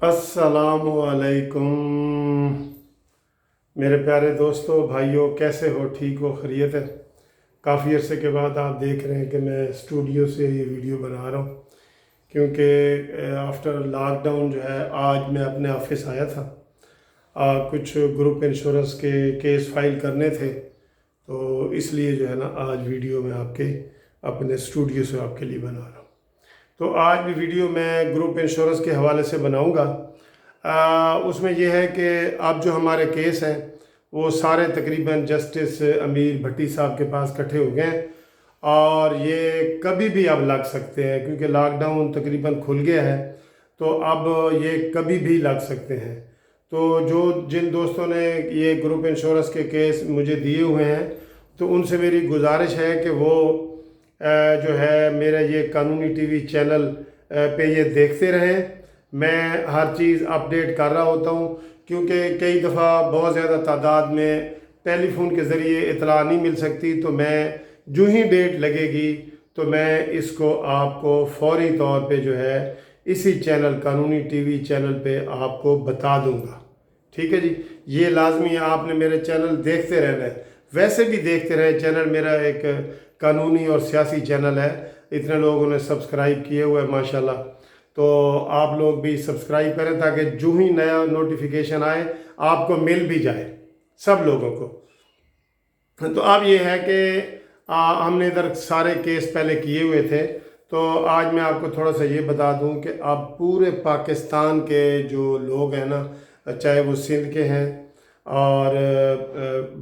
السلام علیکم میرے پیارے دوستو بھائیوں، کیسے ہو؟ ٹھیک ہو؟ خیریت ہے؟ کافی عرصے کے بعد آپ دیکھ رہے ہیں کہ میں اسٹوڈیو سے یہ ویڈیو بنا رہا ہوں، کیونکہ آفٹر لاک ڈاؤن جو ہے آج میں اپنے آفس آیا تھا۔ کچھ گروپ انشورنس کے کیس فائل کرنے تھے، تو اس لیے جو ہے نا آج ویڈیو میں آپ کے اپنے اسٹوڈیو سے آپ کے لیے بنا رہا ہوں۔ تو آج بھی ویڈیو میں گروپ انشورنس کے حوالے سے بناؤں گا۔ اس میں یہ ہے کہ اب جو ہمارے کیس ہیں وہ سارے تقریباً جسٹس امیر بھٹی صاحب کے پاس اکٹھے ہو گئے ہیں، اور یہ کبھی بھی اب لگ سکتے ہیں کیونکہ لاک ڈاؤن تقریباً کھل گیا ہے، تو اب یہ کبھی بھی لگ سکتے ہیں۔ تو جن دوستوں نے یہ گروپ انشورنس کے کیس مجھے دیے ہوئے ہیں، تو ان سے میری گزارش ہے کہ وہ جو ہے میرا یہ قانونی ٹی وی چینل پہ یہ دیکھتے رہیں۔ میں ہر چیز اپڈیٹ کر رہا ہوتا ہوں، کیونکہ کئی دفعہ بہت زیادہ تعداد میں ٹیلی فون کے ذریعے اطلاع نہیں مل سکتی، تو میں جو ہی ڈیٹ لگے گی تو میں اس کو آپ کو فوری طور پہ جو ہے اسی چینل قانونی ٹی وی چینل پہ آپ کو بتا دوں گا۔ ٹھیک ہے جی، یہ لازمی ہے، آپ نے میرے چینل دیکھتے رہنا ہے۔ ویسے بھی دیکھتے رہے، چینل میرا ایک قانونی اور سیاسی چینل ہے، اتنے لوگوں نے سبسکرائب کیے ہوئے ہیں ماشاءاللہ۔ تو آپ لوگ بھی سبسکرائب کریں تاکہ جو ہی نیا نوٹیفیکیشن آئے آپ کو مل بھی جائے، سب لوگوں کو۔ تو اب یہ ہے کہ ہم نے ادھر سارے کیس پہلے کیے ہوئے تھے، تو آج میں آپ کو تھوڑا سا یہ بتا دوں کہ اب پورے پاکستان کے جو لوگ ہیں نا، چاہے وہ سندھ کے ہیں اور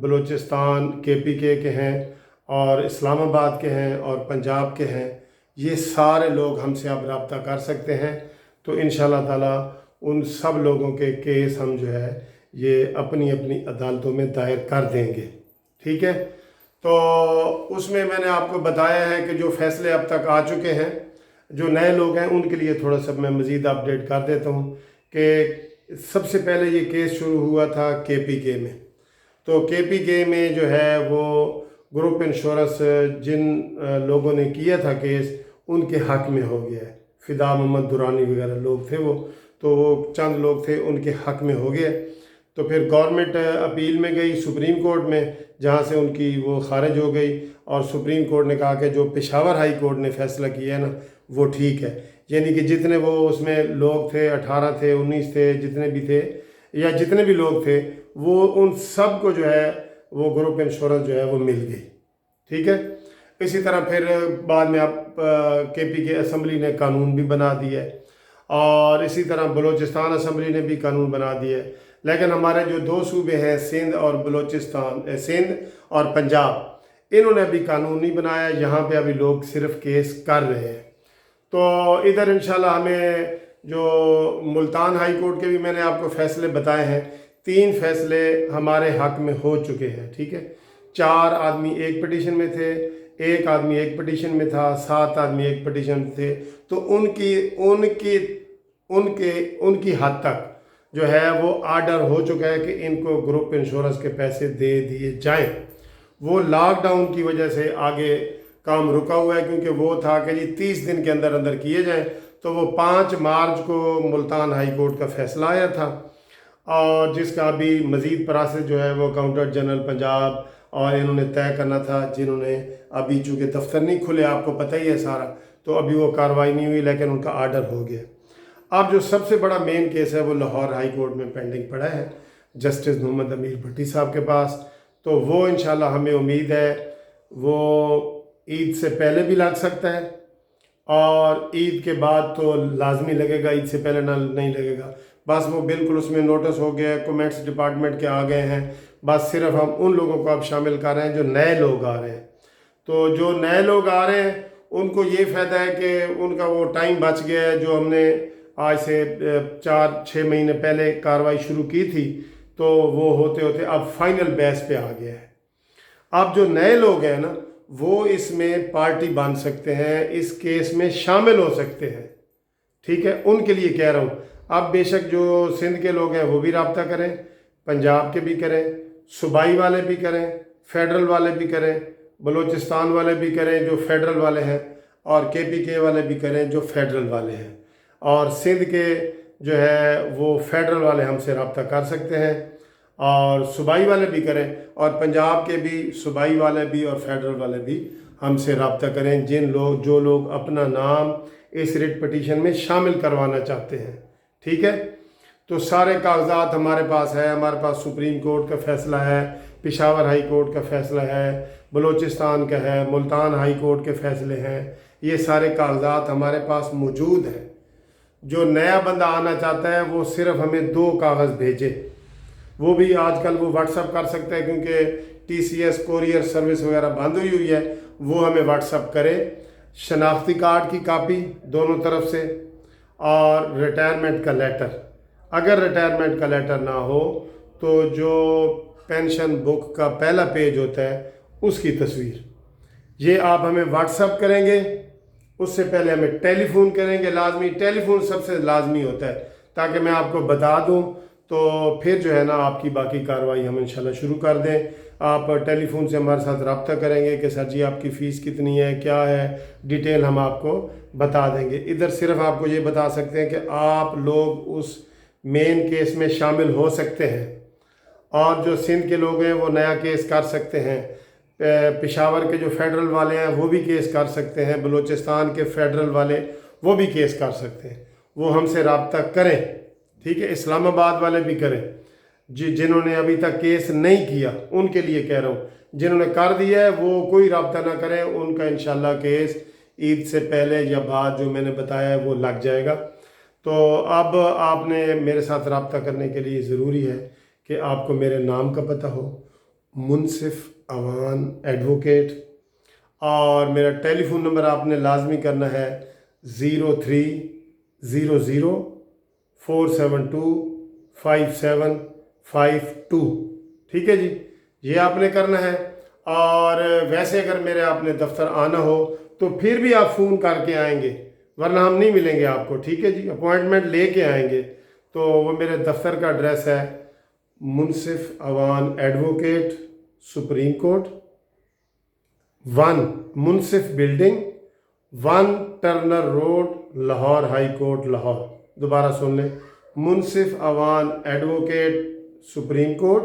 بلوچستان KP کے ہیں اور اسلام آباد کے ہیں اور پنجاب کے ہیں، یہ سارے لوگ ہم سے اب رابطہ کر سکتے ہیں۔ تو انشاءاللہ تعالیٰ ان سب لوگوں کے کیس ہم جو ہے یہ اپنی اپنی عدالتوں میں دائر کر دیں گے۔ ٹھیک ہے، تو اس میں نے آپ کو بتایا ہے کہ جو فیصلے اب تک آ چکے ہیں، جو نئے لوگ ہیں ان کے لیے تھوڑا سا میں مزید اپڈیٹ کر دیتا ہوں کہ سب سے پہلے یہ کیس شروع ہوا تھا KP میں۔ تو KP میں جو ہے وہ گروپ انشورنس جن لوگوں نے کیا تھا کیس، ان کے حق میں ہو گیا ہے۔ فدا محمد درانی وغیرہ لوگ تھے وہ چند لوگ تھے، ان کے حق میں ہو گیا۔ تو پھر گورنمنٹ اپیل میں گئی سپریم کورٹ میں، جہاں سے ان کی وہ خارج ہو گئی، اور سپریم کورٹ نے کہا کہ جو پشاور ہائی کورٹ نے فیصلہ کیا ہے نا وہ ٹھیک ہے، یعنی کہ جتنے وہ اس میں لوگ تھے، 18 تھے، 19 تھے، جتنے بھی تھے یا جتنے بھی لوگ تھے، وہ ان سب کو جو ہے وہ گروپ انشورنس جو ہے وہ مل گئی۔ ٹھیک ہے، اسی طرح پھر بعد میں اب KP کے اسمبلی نے قانون بھی بنا دیا ہے، اور اسی طرح بلوچستان اسمبلی نے بھی قانون بنا دیا ہے۔ لیکن ہمارے جو دو صوبے ہیں سندھ اور بلوچستان، سندھ اور پنجاب، انہوں نے ابھی قانون نہیں بنایا، یہاں پہ ابھی لوگ صرف کیس کر رہے ہیں۔ تو ادھر انشاءاللہ ہمیں جو ملتان ہائی کورٹ کے بھی میں نے آپ کو فیصلے بتائے ہیں، 3 فیصلے ہمارے حق میں ہو چکے ہیں۔ ٹھیک ہے، 4 آدمی ایک پٹیشن میں تھے، 1 آدمی ایک پٹیشن میں تھا، 7 آدمی ایک پٹیشن میں تھے۔ تو ان کی حد تک جو ہے وہ آرڈر ہو چکا ہے کہ ان کو گروپ انشورنس کے پیسے دے دیے جائیں۔ وہ لاک ڈاؤن کی وجہ سے آگے کام رکا ہوا ہے، کیونکہ وہ تھا کہ 30 دن کے اندر اندر کیے جائیں۔ تو وہ 5 مارچ کو ملتان ہائی کورٹ کا فیصلہ آیا تھا، اور جس کا ابھی مزید پراسس جو ہے وہ اکاؤنٹنٹ جنرل پنجاب اور انہوں نے طے کرنا تھا، جنہوں نے ابھی چونکہ دفتر نہیں کھلے، آپ کو پتہ ہی ہے سارا، تو ابھی وہ کارروائی نہیں ہوئی، لیکن ان کا آرڈر ہو گیا۔ اب جو سب سے بڑا مین کیس ہے وہ لاہور ہائی کورٹ میں پینڈنگ پڑا ہے، جسٹس محمد امیر بھٹی صاحب کے پاس۔ تو وہ انشاءاللہ ہمیں امید ہے وہ عید سے پہلے بھی لگ سکتا ہے، اور عید کے بعد تو لازمی لگے گا، عید سے پہلے نہیں لگے گا۔ بس وہ بالکل اس میں نوٹس ہو گیا ہے، کومیٹس ڈپارٹمنٹ کے آ گئے ہیں، بس صرف ہم ان لوگوں کو اب شامل کر رہے ہیں جو نئے لوگ آ رہے ہیں۔ تو جو نئے لوگ آ رہے ہیں ان کو یہ فائدہ ہے کہ ان کا وہ ٹائم بچ گیا ہے، جو ہم نے آج سے 4-6 مہینے پہلے کارروائی شروع کی تھی، تو وہ ہوتے ہوتے اب فائنل بیس پہ آ گیا ہے۔ اب جو نئے لوگ ہیں نا وہ اس میں پارٹی بن سکتے ہیں، اس کیس میں شامل ہو سکتے ہیں۔ ٹھیک ہے، ان کے لیے کہہ رہا ہوں۔ اب بے شک جو سندھ کے لوگ ہیں وہ بھی رابطہ کریں، پنجاب کے بھی کریں، صوبائی والے بھی کریں، فیڈرل والے بھی کریں، بلوچستان والے بھی کریں جو فیڈرل والے ہیں، اور KP والے بھی کریں جو فیڈرل والے ہیں، اور سندھ کے جو ہے وہ فیڈرل والے ہم سے رابطہ کر سکتے ہیں، اور صوبائی والے بھی کریں، اور پنجاب کے بھی صوبائی والے بھی اور فیڈرل والے بھی ہم سے رابطہ کریں، جو لوگ اپنا نام اس ریٹ پٹیشن میں شامل کروانا چاہتے ہیں، ٹھیک ہے۔ تو سارے کاغذات ہمارے پاس ہے، ہمارے پاس سپریم کورٹ کا فیصلہ ہے، پشاور ہائی کورٹ کا فیصلہ ہے، بلوچستان کا ہے، ملتان ہائی کورٹ کے فیصلے ہیں، یہ سارے کاغذات ہمارے پاس موجود ہیں۔ جو نیا بندہ آنا چاہتا ہے وہ صرف ہمیں 2 کاغذ بھیجے، وہ بھی آج کل وہ واٹس اپ کر سکتا ہے، کیونکہ TCS کوریئر سروس وغیرہ بند ہوئی ہے، وہ ہمیں واٹس اپ کرے، شناختی کارڈ کی کاپی دونوں طرف سے، اور ریٹائرمنٹ کا لیٹر۔ اگر ریٹائرمنٹ کا لیٹر نہ ہو تو جو پینشن بک کا پہلا پیج ہوتا ہے اس کی تصویر، یہ آپ ہمیں واٹس اپ کریں گے۔ اس سے پہلے ہمیں ٹیلی فون کریں گے، لازمی ٹیلی فون سب سے لازمی ہوتا ہے، تاکہ میں آپ کو بتا دوں، تو پھر جو ہے نا آپ کی باقی کارروائی ہم انشاءاللہ شروع کر دیں۔ آپ ٹیلی فون سے ہمارے ساتھ رابطہ کریں گے کہ سر جی آپ کی فیس کتنی ہے، کیا ہے، ڈیٹیل ہم آپ کو بتا دیں گے۔ ادھر صرف آپ کو یہ بتا سکتے ہیں کہ آپ لوگ اس مین کیس میں شامل ہو سکتے ہیں، اور جو سندھ کے لوگ ہیں وہ نیا کیس کر سکتے ہیں، پشاور کے جو فیڈرل والے ہیں وہ بھی کیس کر سکتے ہیں، بلوچستان کے فیڈرل والے وہ بھی کیس کر سکتے ہیں، وہ ہم سے رابطہ کریں، ٹھیک ہے۔ اسلام آباد والے بھی کریں، جنہوں نے ابھی تک کیس نہیں کیا ان کے لیے کہہ رہا ہوں، جنہوں نے کر دیا ہے وہ کوئی رابطہ نہ کریں، ان کا انشاءاللہ کیس عید سے پہلے یا بعد جو میں نے بتایا ہے وہ لگ جائے گا۔ تو اب آپ نے میرے ساتھ رابطہ کرنے کے لیے ضروری ہے کہ آپ کو میرے نام کا پتہ ہو، منصف اوان ایڈوکیٹ، اور میرا ٹیلی فون نمبر آپ نے لازمی کرنا ہے 030047257552، ٹھیک ہے جی، یہ آپ نے کرنا ہے۔ اور ویسے اگر میرے آپ نے دفتر آنا ہو تو پھر بھی آپ فون کر کے آئیں گے، ورنہ ہم نہیں ملیں گے آپ کو، ٹھیک ہے جی، اپوائنٹمنٹ لے کے آئیں گے۔ تو وہ میرے دفتر کا ایڈریس ہے Munsif Awan advocate, supreme court, 1 Munsif building, 1 Turner road, Lahore high court Lahore. دوبارہ سن لیں، Munsif Awan advocate, supreme court,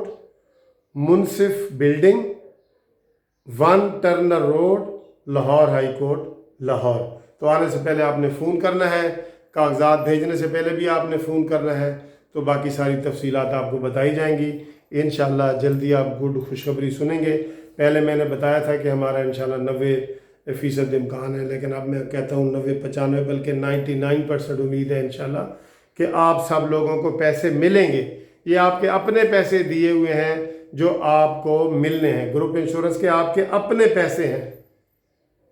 Munsif building, 1 Turner road, Lahore high court Lahore. تو آنے سے پہلے آپ نے فون کرنا ہے، کاغذات بھیجنے سے پہلے بھی آپ نے فون کرنا ہے، تو باقی ساری تفصیلات آپ کو بتائی جائیں گی۔ انشاءاللہ جلدی آپ خوشخبری سنیں گے۔ پہلے میں نے بتایا تھا کہ ہمارا انشاءاللہ 90% امکان ہے، لیکن اب میں کہتا ہوں 90-95 بلکہ 99% امید ہے انشاءاللہ کہ آپ سب لوگوں کو پیسے ملیں گے۔ یہ آپ کے اپنے پیسے دیے ہوئے ہیں جو آپ کو ملنے ہیں، گروپ انشورنس کے آپ کے اپنے پیسے ہیں۔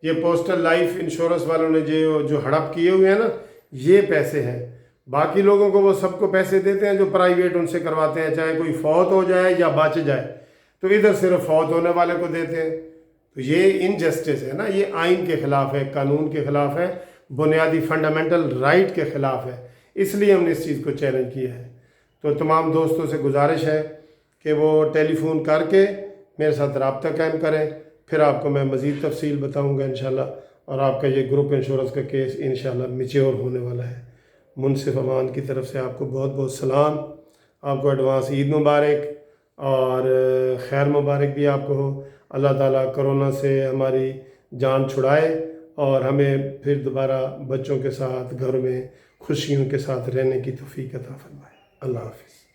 یہ پوسٹل لائف انشورنس والوں نے جو ہڑپ کیے ہوئے ہیں نا، یہ پیسے ہیں۔ باقی لوگوں کو وہ سب کو پیسے دیتے ہیں جو پرائیویٹ ان سے کرواتے ہیں، چاہے کوئی فوت ہو جائے یا بچ جائے، تو ادھر صرف فوت ہونے والے کو دیتے ہیں۔ تو یہ انجسٹس ہے نا، یہ آئین کے خلاف ہے، قانون کے خلاف ہے، بنیادی فنڈامنٹل رائٹ کے خلاف ہے، اس لیے ہم نے اس چیز کو چیلنج کیا ہے۔ تو تمام دوستوں سے گزارش ہے کہ وہ ٹیلی فون کر کے میرے ساتھ رابطہ قائم کریں، پھر آپ کو میں مزید تفصیل بتاؤں گا انشاءاللہ، اور آپ کا یہ گروپ انشورنس کا کیس انشاءاللہ میچور ہونے والا ہے۔ منصف امان کی طرف سے آپ کو بہت بہت سلام، آپ کو ایڈوانس عید مبارک اور خیر مبارک بھی آپ کو ہو۔ اللہ تعالیٰ کرونا سے ہماری جان چھڑائے اور ہمیں پھر دوبارہ بچوں کے ساتھ گھر میں خوشیوں کے ساتھ رہنے کی توفیق عطا فرمائے۔ اللہ حافظ۔